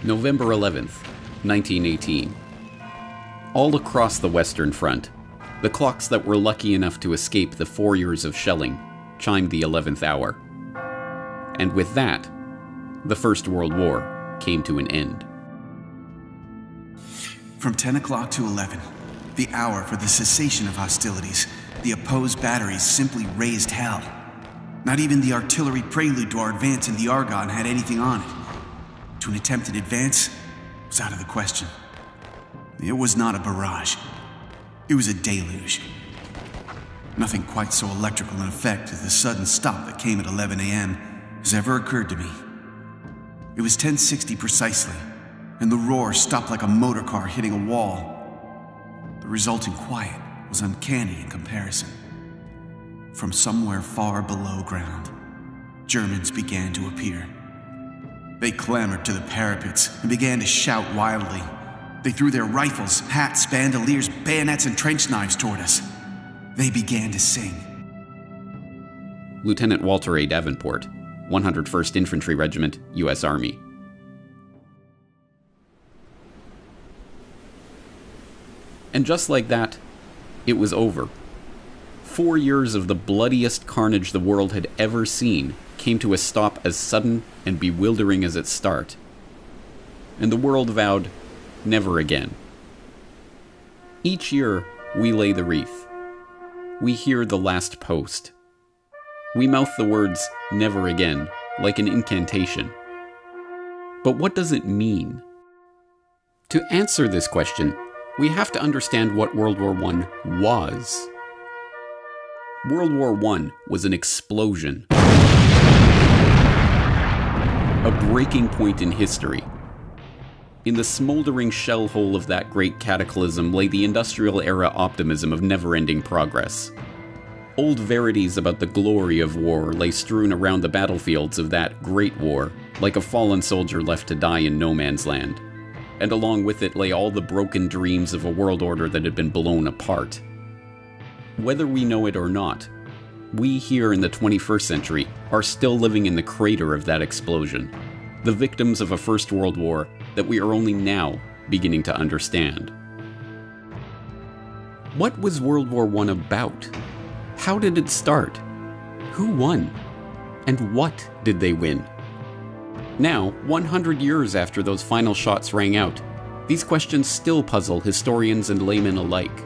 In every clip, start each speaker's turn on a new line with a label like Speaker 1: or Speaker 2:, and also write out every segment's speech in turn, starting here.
Speaker 1: November 11th, 1918. All across the Western Front, the clocks that were lucky enough to escape the 4 years of shelling chimed the 11th hour. And with that, the First World War came to an end.
Speaker 2: From 10 o'clock to 11, the hour for the cessation of hostilities, the opposed batteries simply raised hell. Not even the artillery prelude to our advance in the Argonne had anything on it. To an attempted advance was out of the question. It was not a barrage. It was a deluge. Nothing quite so electrical in effect as the sudden stop that came at 11 a.m. has ever occurred to me. It was 10:60 precisely, and the roar stopped like a motor car hitting a wall. The resulting quiet was uncanny in comparison. From somewhere far below ground, Germans began to appear. They clambered to the parapets and began to shout wildly. They threw their rifles, hats, bandoliers, bayonets, and trench knives toward us. They began to sing.
Speaker 1: Lieutenant Walter A. Davenport, 101st Infantry Regiment, U.S. Army. And just like that, it was over. 4 years of the bloodiest carnage the world had ever seen came to a stop as sudden and bewildering as its start. And the world vowed, never again. Each year, we lay the wreath. We hear the last post. We mouth the words, never again, like an incantation. But what does it mean? To answer this question, we have to understand what World War I was. World War I was an explosion. A breaking point in history. In the smoldering shell hole of that great cataclysm lay the industrial era optimism of never-ending progress. Old verities about the glory of war lay strewn around the battlefields of that great war, like a fallen soldier left to die in no man's land. And along with it lay all the broken dreams of a world order that had been blown apart. Whether we know it or not, we here in the 21st century are still living in the crater of that explosion, the victims of a First World War that we are only now beginning to understand. What was World War I about? How did it start? Who won? And what did they win? Now, 100 years after those final shots rang out, these questions still puzzle historians and laymen alike.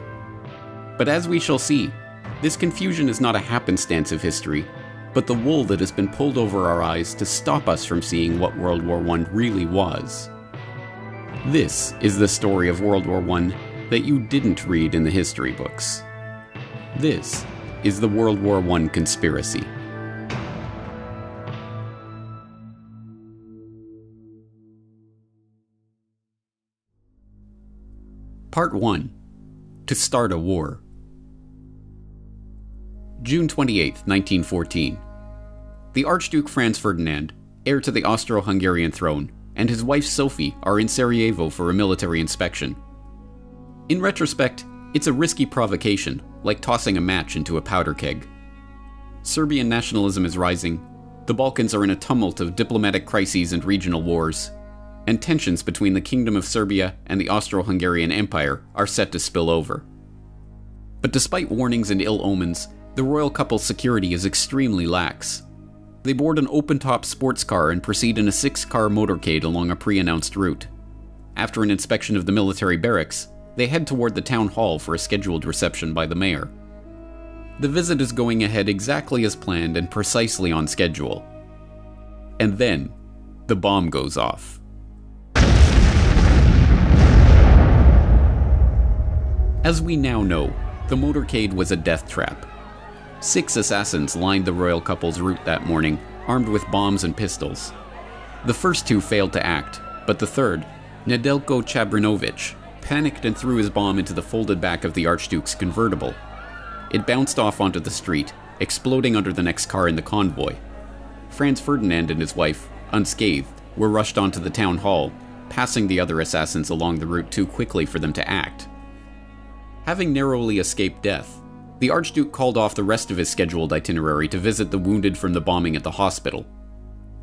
Speaker 1: But as we shall see, this confusion is not a happenstance of history, but the wool that has been pulled over our eyes to stop us from seeing what World War I really was. This is the story of World War I that you didn't read in the history books. This is the World War I Conspiracy. Part 1. To start a war. June 28, 1914. The Archduke Franz Ferdinand, heir to the Austro-Hungarian throne, and his wife Sophie are in Sarajevo for a military inspection. In retrospect, it's a risky provocation, like tossing a match into a powder keg. Serbian nationalism is rising, the Balkans are in a tumult of diplomatic crises and regional wars, and tensions between the Kingdom of Serbia and the Austro-Hungarian Empire are set to spill over. But despite warnings and ill omens, the royal couple's security is extremely lax. They board an open-top sports car and proceed in a 6-car motorcade along a pre-announced route. After an inspection of the military barracks, they head toward the town hall for a scheduled reception by the mayor. The visit is going ahead exactly as planned and precisely on schedule. And then, the bomb goes off. As we now know, the motorcade was a death trap. 6 assassins lined the royal couple's route that morning, armed with bombs and pistols. The first 2 failed to act, but the third, Nedeljko Chabrinovic, panicked and threw his bomb into the folded back of the Archduke's convertible. It bounced off onto the street, exploding under the next car in the convoy. Franz Ferdinand and his wife, unscathed, were rushed onto the town hall, passing the other assassins along the route too quickly for them to act. Having narrowly escaped death, the Archduke called off the rest of his scheduled itinerary to visit the wounded from the bombing at the hospital.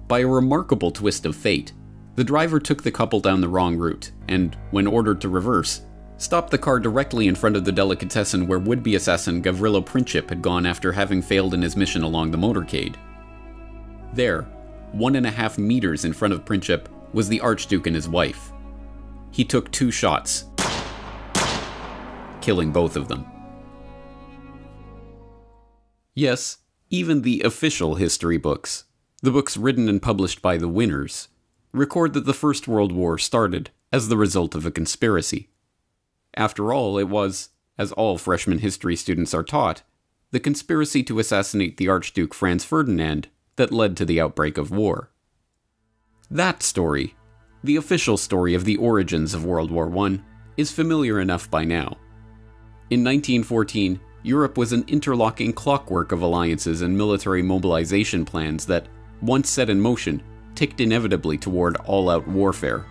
Speaker 1: By a remarkable twist of fate, The driver took the couple down the wrong route, and, when ordered to reverse, stopped the car directly in front of the delicatessen where would-be assassin Gavrilo Princip had gone after having failed in his mission along the motorcade. There, 1.5 meters in front of Princip, was the Archduke and his wife. He took 2 shots, killing both of them. Yes, even the official history books, the books written and published by the winners, record that the First World War started as the result of a conspiracy. After all, it was, as all freshman history students are taught, the conspiracy to assassinate the Archduke Franz Ferdinand that led to the outbreak of war. That story, the official story of the origins of World War I, is familiar enough by now. In 1914, Europe was an interlocking clockwork of alliances and military mobilization plans that, once set in motion, ticked inevitably toward all-out warfare.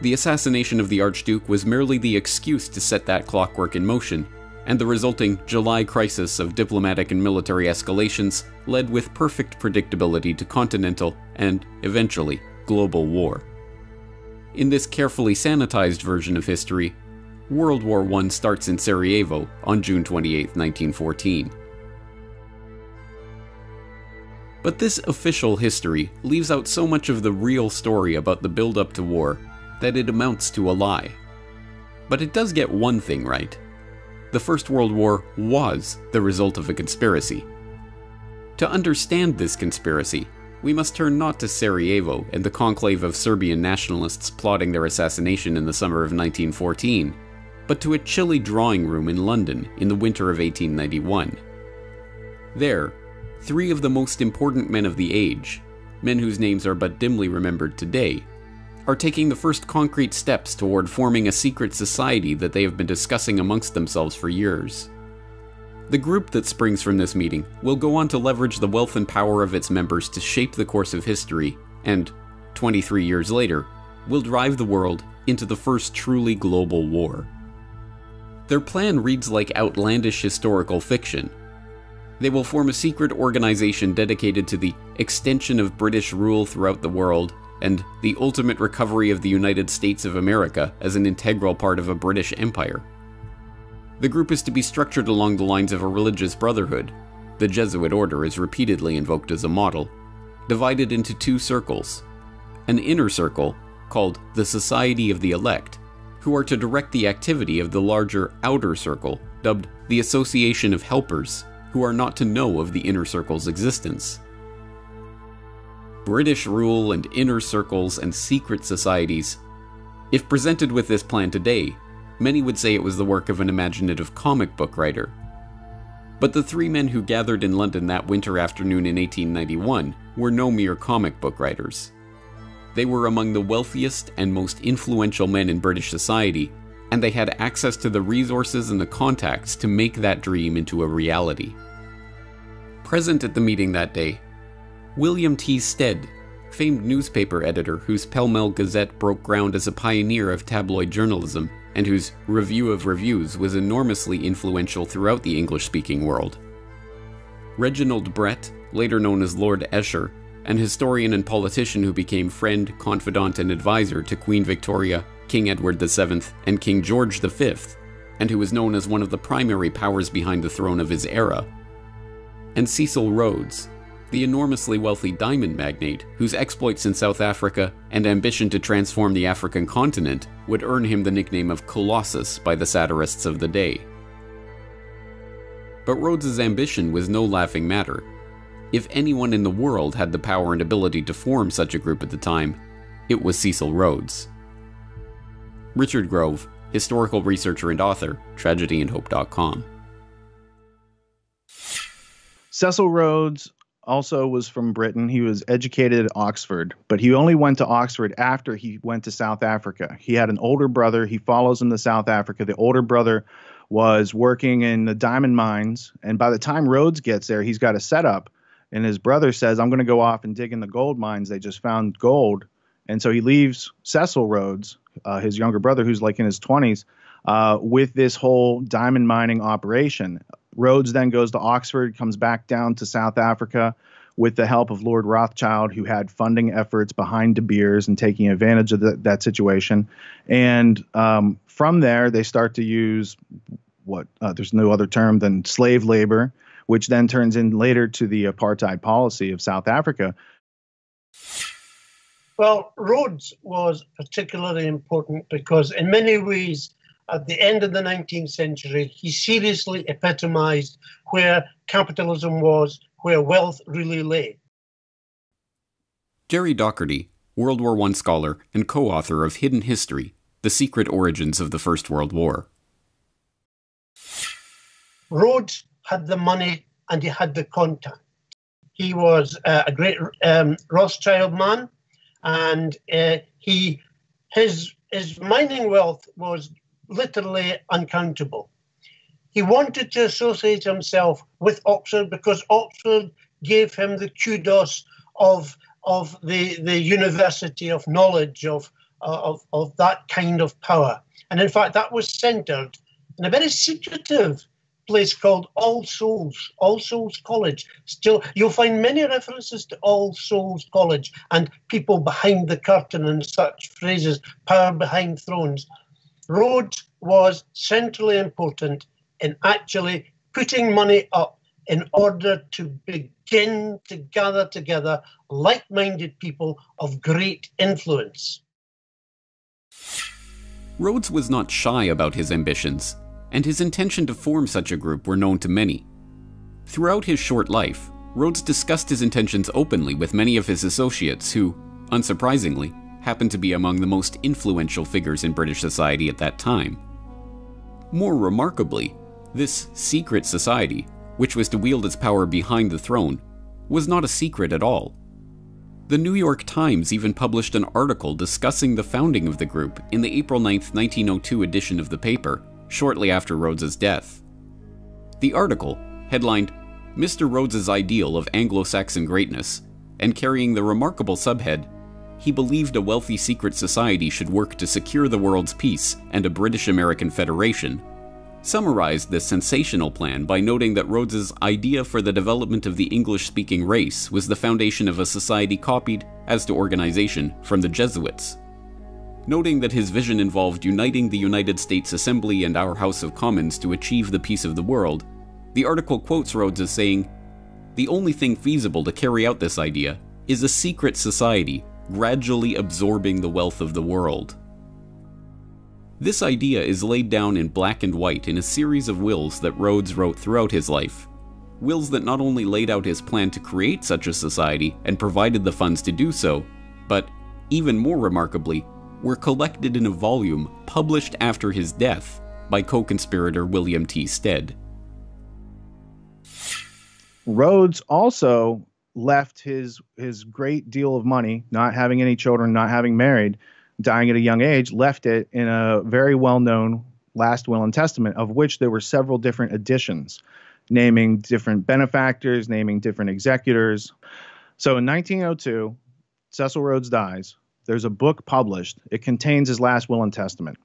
Speaker 1: The assassination of the Archduke was merely the excuse to set that clockwork in motion, and the resulting July crisis of diplomatic and military escalations led with perfect predictability to continental and, eventually, global war. In this carefully sanitized version of history, World War I starts in Sarajevo on June 28, 1914. But this official history leaves out so much of the real story about the build-up to war that it amounts to a lie. But it does get one thing right. The First World War was the result of a conspiracy. To understand this conspiracy, we must turn not to Sarajevo and the conclave of Serbian nationalists plotting their assassination in the summer of 1914, but to a chilly drawing room in London in the winter of 1891. There, 3 of the most important men of the age, men whose names are but dimly remembered today, are taking the first concrete steps toward forming a secret society that they have been discussing amongst themselves for years. The group that springs from this meeting will go on to leverage the wealth and power of its members to shape the course of history, and, 23 years later, will drive the world into the first truly global war. Their plan reads like outlandish historical fiction. They will form a secret organization dedicated to the extension of British rule throughout the world and the ultimate recovery of the United States of America as an integral part of a British empire. The group is to be structured along the lines of a religious brotherhood. The Jesuit order is repeatedly invoked as a model, divided into 2 circles. An inner circle, called the Society of the Elect, who are to direct the activity of the larger outer circle, dubbed the Association of Helpers, who are not to know of the inner circle's existence. British rule and inner circles and secret societies. If presented with this plan today, many would say it was the work of an imaginative comic book writer. But the 3 men who gathered in London that winter afternoon in 1891 were no mere comic book writers. They were among the wealthiest and most influential men in British society, and they had access to the resources and the contacts to make that dream into a reality. Present at the meeting that day, William T. Stead, famed newspaper editor whose Pall Mall Gazette broke ground as a pioneer of tabloid journalism and whose Review of Reviews was enormously influential throughout the English-speaking world. Reginald Brett, later known as Lord Esher, an historian and politician who became friend, confidant, and advisor to Queen Victoria, King Edward VII, and King George V, and who was known as one of the primary powers behind the throne of his era. And Cecil Rhodes, the enormously wealthy diamond magnate whose exploits in South Africa and ambition to transform the African continent would earn him the nickname of Colossus by the satirists of the day. But Rhodes's ambition was no laughing matter. If anyone in the world had the power and ability to form such a group at the time, it was Cecil Rhodes. Richard Grove, historical researcher and author, tragedyandhope.com.
Speaker 3: Cecil Rhodes also was from Britain. He was educated at Oxford, but he only went to Oxford after he went to South Africa. He had an older brother. He follows him to South Africa. The older brother was working in the diamond mines, and by the time Rhodes gets there, he's got a setup, and his brother says, I'm going to go off and dig in the gold mines. They just found gold. And so he leaves Cecil Rhodes, his younger brother, who's like in his 20s, with this whole diamond mining operation. Rhodes then goes to Oxford, comes back down to South Africa, with the help of Lord Rothschild, who had funding efforts behind De Beers and taking advantage of that situation. And from there, they start to use there's no other term than slave labor, which then turns in later to the apartheid policy of South Africa.
Speaker 4: Well, Rhodes was particularly important because in many ways, at the end of the 19th century, he seriously epitomized where capitalism was, where wealth really lay.
Speaker 1: Jerry Docherty, World War I scholar and co-author of Hidden History, The Secret Origins of the First World War.
Speaker 4: Rhodes had the money and he had the contact. He was a great Rothschild man, and his mining wealth was literally uncountable. He wanted to associate himself with Oxford because Oxford gave him the kudos of the university of knowledge, of that kind of power. And in fact, that was centered in a very secretive place called All Souls College. Still, you'll find many references to All Souls College and people behind the curtain and such phrases, power behind thrones. Rhodes was centrally important in actually putting money up in order to begin to gather together like-minded people of great influence.
Speaker 1: Rhodes was not shy about his ambitions, and his intention to form such a group were known to many. Throughout his short life, Rhodes discussed his intentions openly with many of his associates who, unsurprisingly, happened to be among the most influential figures in British society at that time. More remarkably, this secret society, which was to wield its power behind the throne, was not a secret at all. The New York Times even published an article discussing the founding of the group in the April 9, 1902 edition of the paper, shortly after Rhodes's death. The article, headlined "Mr. Rhodes's Ideal of Anglo-Saxon Greatness," and carrying the remarkable subhead, "He believed a wealthy secret society should work to secure the world's peace and a British-American federation," summarized this sensational plan by noting that Rhodes's idea for the development of the English-speaking race was the foundation of a society copied, as to organization, from the Jesuits. Noting that his vision involved uniting the United States Assembly and our House of Commons to achieve the peace of the world, the article quotes Rhodes as saying, "The only thing feasible to carry out this idea is a secret society gradually absorbing the wealth of the world." This idea is laid down in black and white in a series of wills that Rhodes wrote throughout his life. Wills that not only laid out his plan to create such a society and provided the funds to do so, but, even more remarkably, were collected in a volume published after his death by co-conspirator William T. Stead.
Speaker 3: Rhodes also left his great deal of money, not having any children, not having married, dying at a young age, left it in a very well-known last will and testament, of which there were several different editions, naming different benefactors, naming different executors. So in 1902, Cecil Rhodes dies. There's a book published. It contains his last will and testament.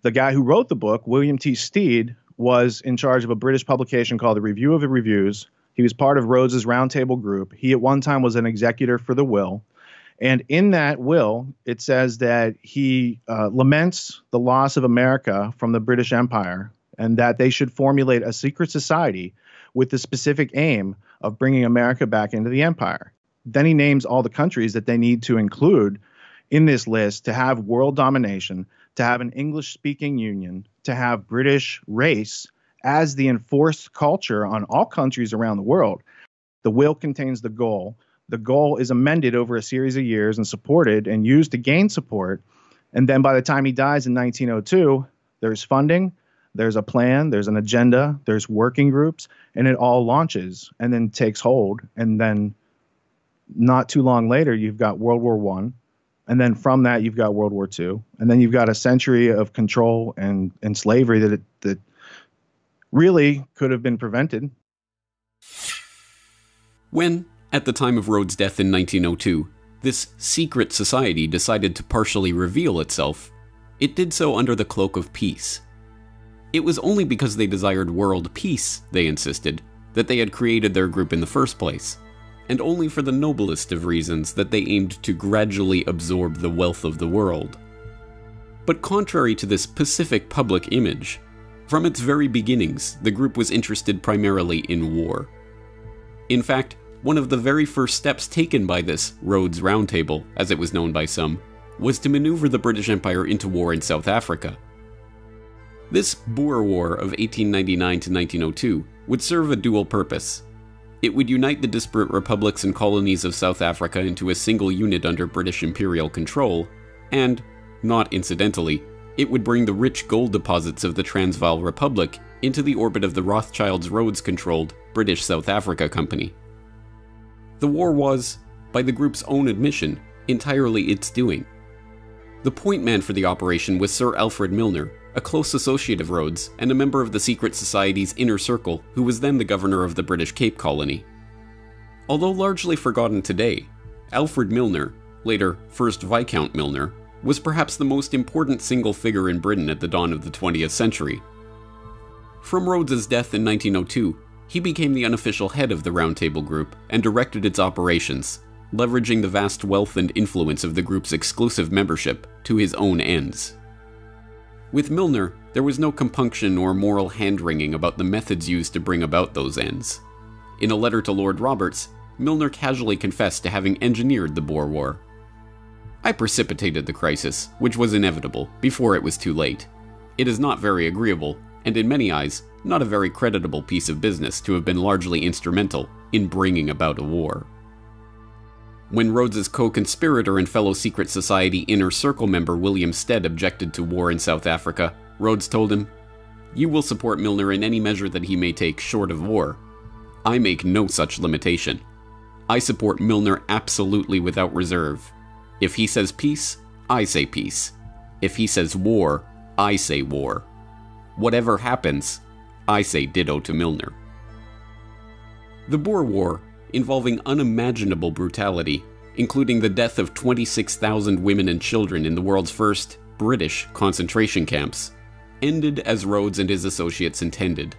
Speaker 3: The guy who wrote the book, William T. Stead, was in charge of a British publication called the Review of the Reviews. He was part of Rhodes's roundtable group. He at one time was an executor for the will. And in that will, it says that he laments the loss of America from the British Empire and that they should formulate a secret society with the specific aim of bringing America back into the empire. Then he names all the countries that they need to include in this list to have world domination, to have an English-speaking union, to have British race as the enforced culture on all countries around the world. The will contains the goal. The goal is amended over a series of years and supported and used to gain support. And then by the time he dies in 1902, there's funding, there's a plan, there's an agenda, there's working groups, and it all launches and then takes hold. And then not too long later, you've got World War I. And then from that, you've got World War II. And then you've got a century of control and slavery that really could have been prevented.
Speaker 1: When, at the time of Rhodes' death in 1902, this secret society decided to partially reveal itself, it did so under the cloak of peace. It was only because they desired world peace, they insisted, that they had created their group in the first place. and only for the noblest of reasons that they aimed to gradually absorb the wealth of the world. But contrary to this pacific public image, from its very beginnings, the group was interested primarily in war. In fact, one of the very first steps taken by this Rhodes Round Table, as it was known by some, was to maneuver the British Empire into war in South Africa. This Boer War of 1899 to 1902 would serve a dual purpose. It would unite the disparate republics and colonies of South Africa into a single unit under British imperial control, and, not incidentally, it would bring the rich gold deposits of the Transvaal Republic into the orbit of the Rothschilds Rhodes-controlled British South Africa Company. The war was, by the group's own admission, entirely its doing. The point man for the operation was Sir Alfred Milner, a close associate of Rhodes and a member of the secret society's inner circle who was then the governor of the British Cape Colony. Although largely forgotten today, Alfred Milner, later First Viscount Milner, was perhaps the most important single figure in Britain at the dawn of the 20th century. From Rhodes's death in 1902, he became the unofficial head of the Round Table Group and directed its operations, leveraging the vast wealth and influence of the group's exclusive membership to his own ends. With Milner, there was no compunction or moral hand-wringing about the methods used to bring about those ends. In a letter to Lord Roberts, Milner casually confessed to having engineered the Boer War. "I precipitated the crisis, which was inevitable, before it was too late. It is not very agreeable, and in many eyes, not a very creditable piece of business to have been largely instrumental in bringing about a war." When Rhodes's co-conspirator and fellow secret society Inner Circle member William Stead objected to war in South Africa, Rhodes told him, "You will support Milner in any measure that he may take short of war. I make no such limitation. I support Milner absolutely without reserve. If he says peace, I say peace. If he says war, I say war. Whatever happens, I say ditto to Milner." The Boer War, involving unimaginable brutality, including the death of 26,000 women and children in the world's first British concentration camps, ended as Rhodes and his associates intended,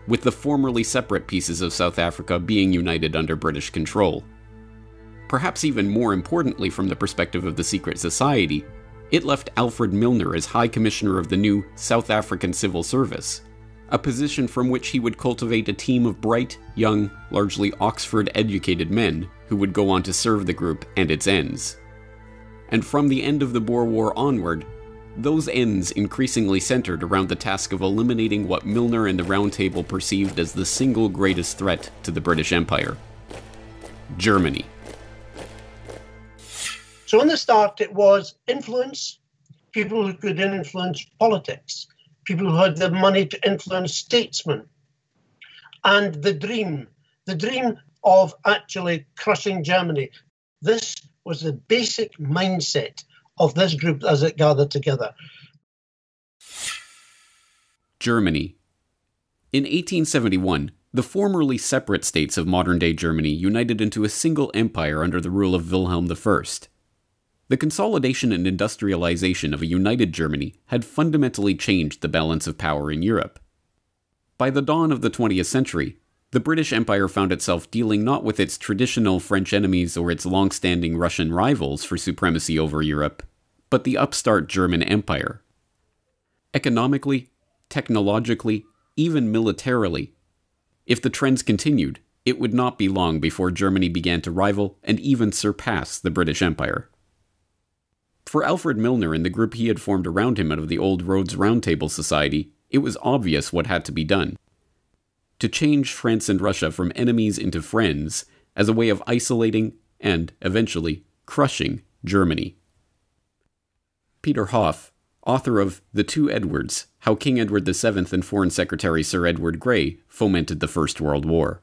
Speaker 1: with the formerly separate pieces of South Africa being united under British control. Perhaps even more importantly from the perspective of the secret society, it left Alfred Milner as High Commissioner of the new South African Civil Service, a position from which he would cultivate a team of bright, young, largely Oxford-educated men who would go on to serve the group and its ends. And from the end of the Boer War onward, those ends increasingly centered around the task of eliminating what Milner and the Round Table perceived as the single greatest threat to the British Empire: Germany.
Speaker 4: So in the start, it was influence, people who could influence politics, people who had the money to influence statesmen, and the dream of actually crushing Germany. This was the basic mindset of this group as it gathered together.
Speaker 1: Germany. In 1871, the formerly separate states of modern-day Germany united into a single empire under the rule of Wilhelm I. The consolidation and industrialization of a united Germany had fundamentally changed the balance of power in Europe. By the dawn of the 20th century, the British Empire found itself dealing not with its traditional French enemies or its long-standing Russian rivals for supremacy over Europe, but the upstart German Empire. Economically, technologically, even militarily, if the trends continued, it would not be long before Germany began to rival and even surpass the British Empire. For Alfred Milner and the group he had formed around him out of the old Rhodes Round Table Society, it was obvious what had to be done. To change France and Russia from enemies into friends as a way of isolating and, eventually, crushing Germany. Peter Hoff, author of The Two Edwards, How King Edward VII and Foreign Secretary Sir Edward Grey Fomented the First World War.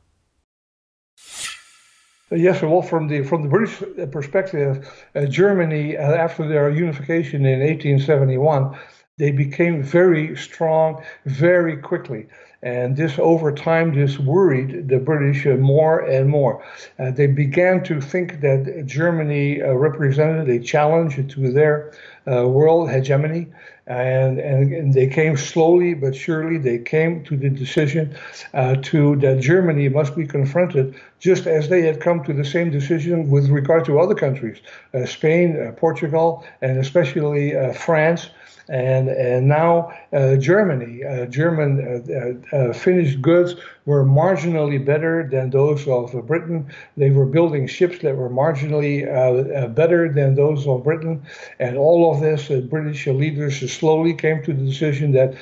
Speaker 5: Yes, well, from the British perspective, Germany, after their unification in 1871, they became very strong very quickly. And this, over time, this worried the British more and more. They began to think that Germany represented a challenge to their world hegemony. And they came slowly but surely. They came to the decision that Germany must be confronted, just as they had come to the same decision with regard to other countries, Spain, Portugal, and especially France. And now Germany. German finished goods were marginally better than those of Britain. They were building ships that were marginally better than those of Britain. And all of this, British leaders slowly came to the decision that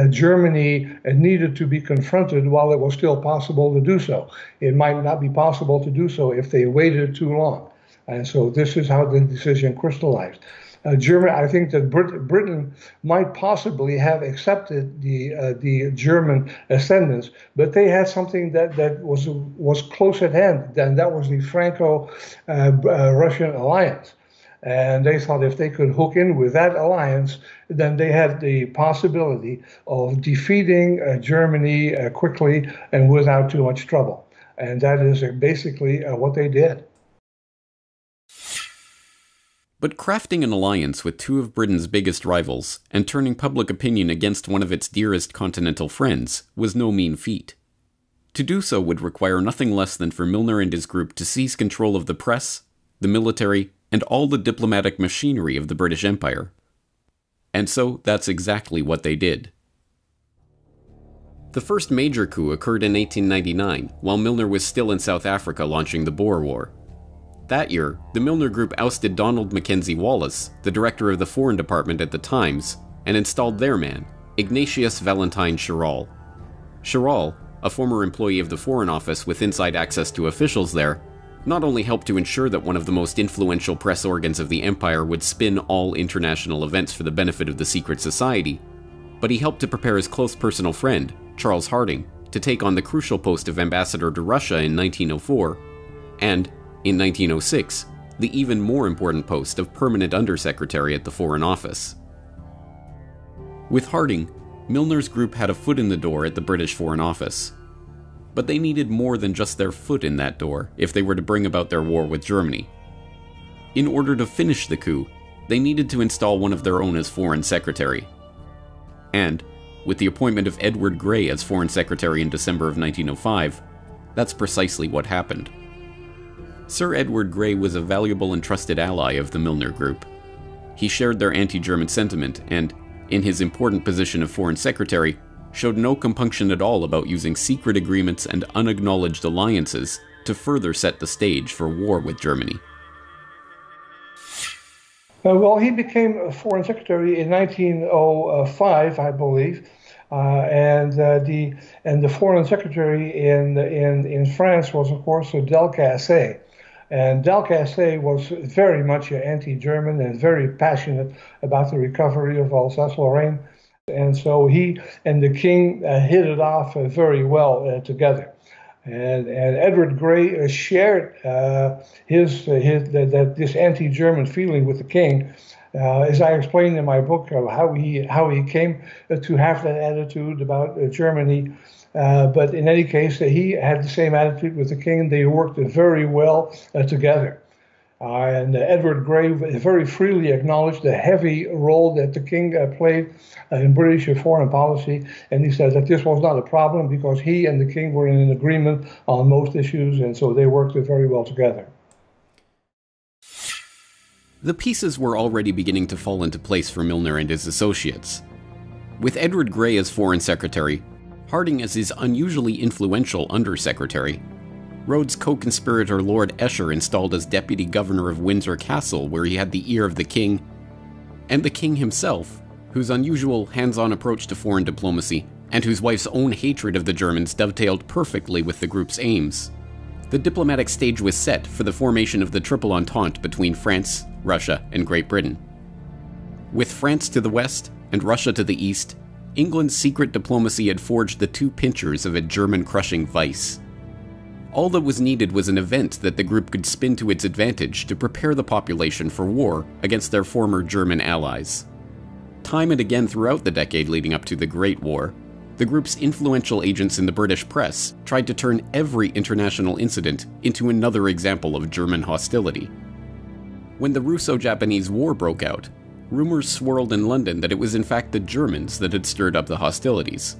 Speaker 5: Germany needed to be confronted while it was still possible to do so. It might not be possible to do so if they waited too long. And so this is how the decision crystallized. Germany, I think that Britain might possibly have accepted the German ascendance, but they had something that was close at hand. Then that was the Franco-Russian alliance, and they thought if they could hook in with that alliance, then they had the possibility of defeating Germany quickly and without too much trouble. And that is basically what they did.
Speaker 1: But crafting an alliance with two of Britain's biggest rivals and turning public opinion against one of its dearest continental friends was no mean feat. To do so would require nothing less than for Milner and his group to seize control of the press, the military, and all the diplomatic machinery of the British Empire. And so that's exactly what they did. The first major coup occurred in 1899, while Milner was still in South Africa launching the Boer War. That year, the Milner Group ousted Donald Mackenzie Wallace, the director of the Foreign Department at the Times, and installed their man, Ignatius Valentine Schirall. Schirall, a former employee of the Foreign Office with inside access to officials there, not only helped to ensure that one of the most influential press organs of the empire would spin all international events for the benefit of the secret society, but he helped to prepare his close personal friend, Charles Harding, to take on the crucial post of ambassador to Russia in 1904, and, in 1906, the even more important post of permanent undersecretary at the Foreign Office. With Harding, Milner's group had a foot in the door at the British Foreign Office. But they needed more than just their foot in that door if they were to bring about their war with Germany. In order to finish the coup, they needed to install one of their own as Foreign Secretary. And, with the appointment of Edward Grey as Foreign Secretary in December of 1905, that's precisely what happened. Sir Edward Grey was a valuable and trusted ally of the Milner Group. He shared their anti-German sentiment and, in his important position of Foreign Secretary, showed no compunction at all about using secret agreements and unacknowledged alliances to further set the stage for war with Germany.
Speaker 5: Well, he became Foreign Secretary in 1905, I believe, and the Foreign Secretary in France was, of course, Delcasse. And Delcasse was very much anti-German and very passionate about the recovery of Alsace-Lorraine. And so he and the king hit it off very well together. And Edward Grey shared this anti-German feeling with the king. As I explained in my book, how he came to have that attitude about Germany. But in any case, he had the same attitude with the king. They worked very well together. And Edward Grey very freely acknowledged the heavy role that the king played in British foreign policy. And he said that this was not a problem because he and the king were in an agreement on most issues, and so they worked very well together.
Speaker 1: The pieces were already beginning to fall into place for Milner and his associates. With Edward Grey as Foreign Secretary, Harding as his unusually influential Undersecretary, Rhodes' co-conspirator Lord Esher installed as Deputy Governor of Windsor Castle, where he had the ear of the king, and the king himself, whose unusual hands-on approach to foreign diplomacy and whose wife's own hatred of the Germans dovetailed perfectly with the group's aims. The diplomatic stage was set for the formation of the Triple Entente between France, Russia, and Great Britain. With France to the west and Russia to the east, England's secret diplomacy had forged the two pincers of a German-crushing vice. All that was needed was an event that the group could spin to its advantage to prepare the population for war against their former German allies. Time and again throughout the decade leading up to the Great War, the group's influential agents in the British press tried to turn every international incident into another example of German hostility. When the Russo-Japanese War broke out, rumors swirled in London that it was in fact the Germans that had stirred up the hostilities.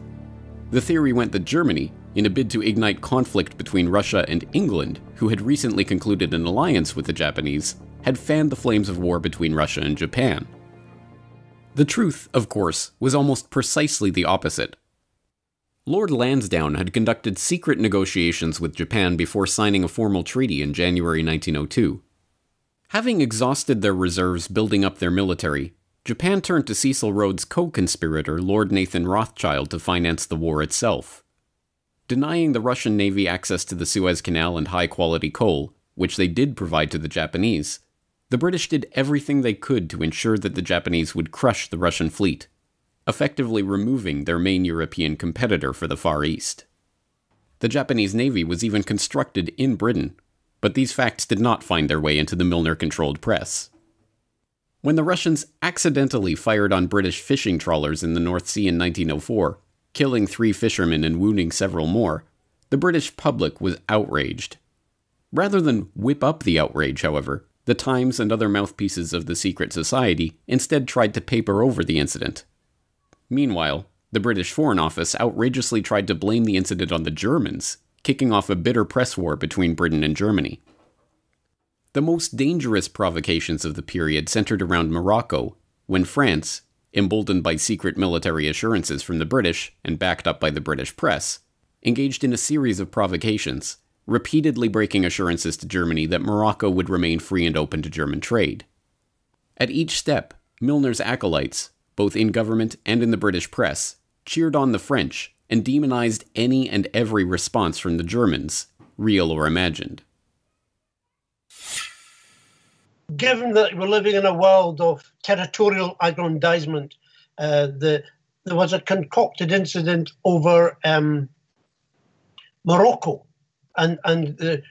Speaker 1: The theory went that Germany, in a bid to ignite conflict between Russia and England, who had recently concluded an alliance with the Japanese, had fanned the flames of war between Russia and Japan. The truth, of course, was almost precisely the opposite. Lord Lansdowne had conducted secret negotiations with Japan before signing a formal treaty in January 1902. Having exhausted their reserves building up their military, Japan turned to Cecil Rhodes' co-conspirator Lord Nathan Rothschild to finance the war itself. Denying the Russian Navy access to the Suez Canal and high-quality coal, which they did provide to the Japanese, the British did everything they could to ensure that the Japanese would crush the Russian fleet, effectively removing their main European competitor for the Far East. The Japanese Navy was even constructed in Britain, but these facts did not find their way into the Milner-controlled press. When the Russians accidentally fired on British fishing trawlers in the North Sea in 1904, killing 3 fishermen and wounding several more, the British public was outraged. Rather than whip up the outrage, however, the Times and other mouthpieces of the secret society instead tried to paper over the incident. Meanwhile, the British Foreign Office outrageously tried to blame the incident on the Germans, kicking off a bitter press war between Britain and Germany. The most dangerous provocations of the period centered around Morocco, when France, emboldened by secret military assurances from the British and backed up by the British press, engaged in a series of provocations, repeatedly breaking assurances to Germany that Morocco would remain free and open to German trade. At each step, Milner's acolytes, both in government and in the British press, cheered on the French and demonized any and every response from the Germans, real or imagined.
Speaker 4: Given that we're living in a world of territorial aggrandizement, there was a concocted incident over Morocco, and the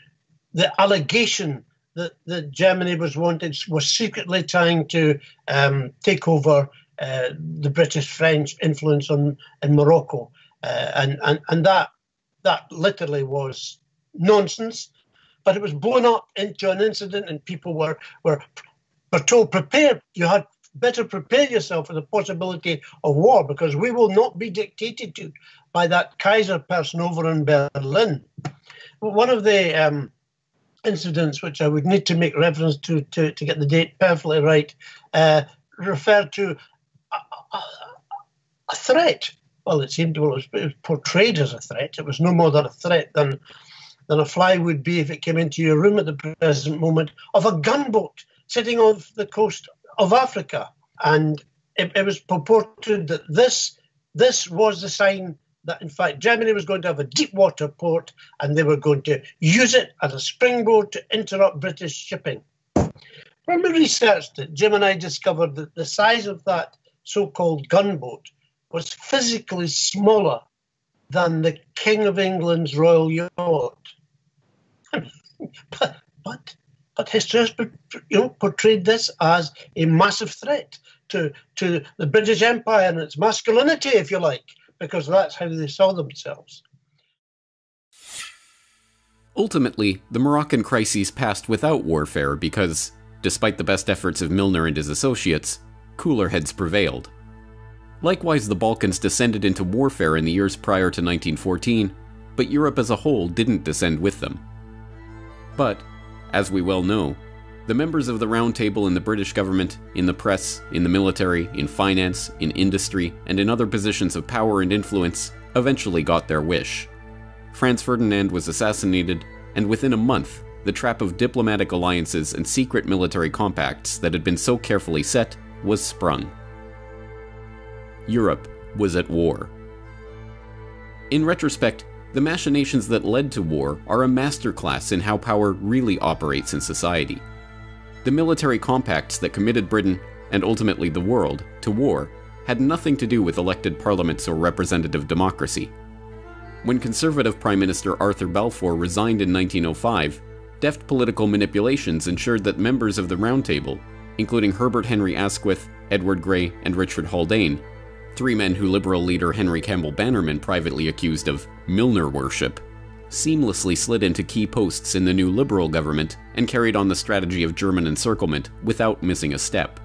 Speaker 4: allegation that Germany was secretly trying to take over the British-French influence in Morocco, and that literally was nonsense. But it was blown up into an incident, and people were told, prepare. You had better prepare yourself for the possibility of war, because we will not be dictated to by that Kaiser person over in Berlin. One of the incidents, which I would need to make reference to get the date perfectly right, referred to a threat. Well, it was portrayed as a threat. It was no more than a threat than a fly would be if it came into your room at the present moment, of a gunboat sitting off the coast of Africa. And it was purported that this was the sign that, in fact, Germany was going to have a deep water port and they were going to use it as a springboard to interrupt British shipping. When we researched it, Jim and I discovered that the size of that so-called gunboat was physically smaller than the King of England's royal yacht. But history has portrayed this as a massive threat to the British Empire and its masculinity, if you like, because that's how they saw themselves.
Speaker 1: Ultimately, the Moroccan crises passed without warfare because, despite the best efforts of Milner and his associates, cooler heads prevailed. Likewise, the Balkans descended into warfare in the years prior to 1914, but Europe as a whole didn't descend with them. But, as we well know, the members of the Round Table in the British government, in the press, in the military, in finance, in industry, and in other positions of power and influence eventually got their wish. Franz Ferdinand was assassinated, and within a month, the trap of diplomatic alliances and secret military compacts that had been so carefully set was sprung. Europe was at war. In retrospect, the machinations that led to war are a masterclass in how power really operates in society. The military compacts that committed Britain, and ultimately the world, to war had nothing to do with elected parliaments or representative democracy. When Conservative Prime Minister Arthur Balfour resigned in 1905, deft political manipulations ensured that members of the Round Table, including Herbert Henry Asquith, Edward Grey, and Richard Haldane, three men who Liberal leader Henry Campbell Bannerman privately accused of Milner worship, seamlessly slid into key posts in the new Liberal government and carried on the strategy of German encirclement without missing a step.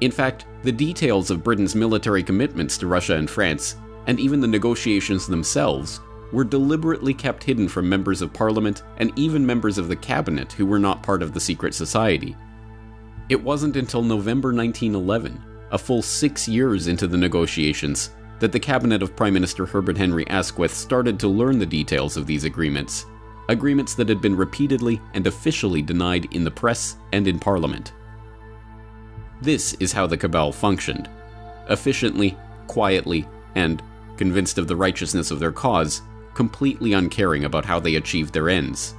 Speaker 1: In fact, the details of Britain's military commitments to Russia and France, and even the negotiations themselves, were deliberately kept hidden from members of Parliament and even members of the cabinet who were not part of the secret society. It wasn't until November 1911, a full 6 years into the negotiations, that the cabinet of Prime Minister Herbert Henry Asquith started to learn the details of these agreements that had been repeatedly and officially denied in the press and in Parliament. This is how the cabal functioned: efficiently, quietly, and, convinced of the righteousness of their cause, completely uncaring about how they achieved their ends.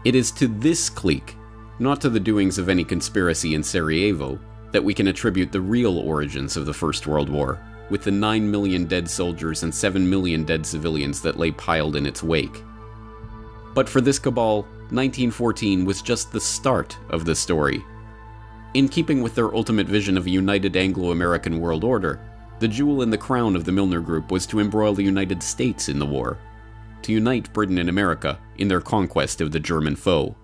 Speaker 1: It is to this clique, not to the doings of any conspiracy in Sarajevo, that we can attribute the real origins of the First World War, with the 9 million dead soldiers and 7 million dead civilians that lay piled in its wake. But for this cabal, 1914 was just the start of the story. In keeping with their ultimate vision of a united Anglo-American world order, the jewel in the crown of the Milner Group was to embroil the United States in the war, to unite Britain and America in their conquest of the German foe.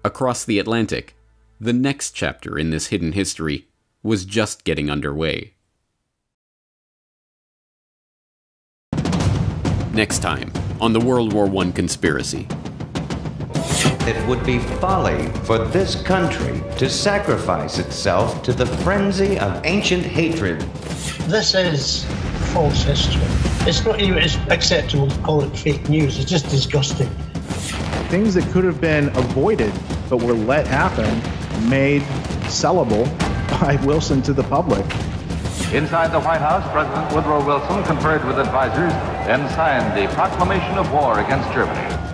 Speaker 1: Across the Atlantic, the next chapter in this hidden history was just getting underway. Next time on the World War I Conspiracy.
Speaker 6: It would be folly for this country to sacrifice itself to the frenzy of ancient hatred.
Speaker 4: This is false history. It's not even acceptable to call it fake news. It's just disgusting.
Speaker 3: Things that could have been avoided but were let happen, made sellable by Wilson to the public.
Speaker 7: Inside the White House, President Woodrow Wilson conferred with advisors and signed the proclamation of war against Germany.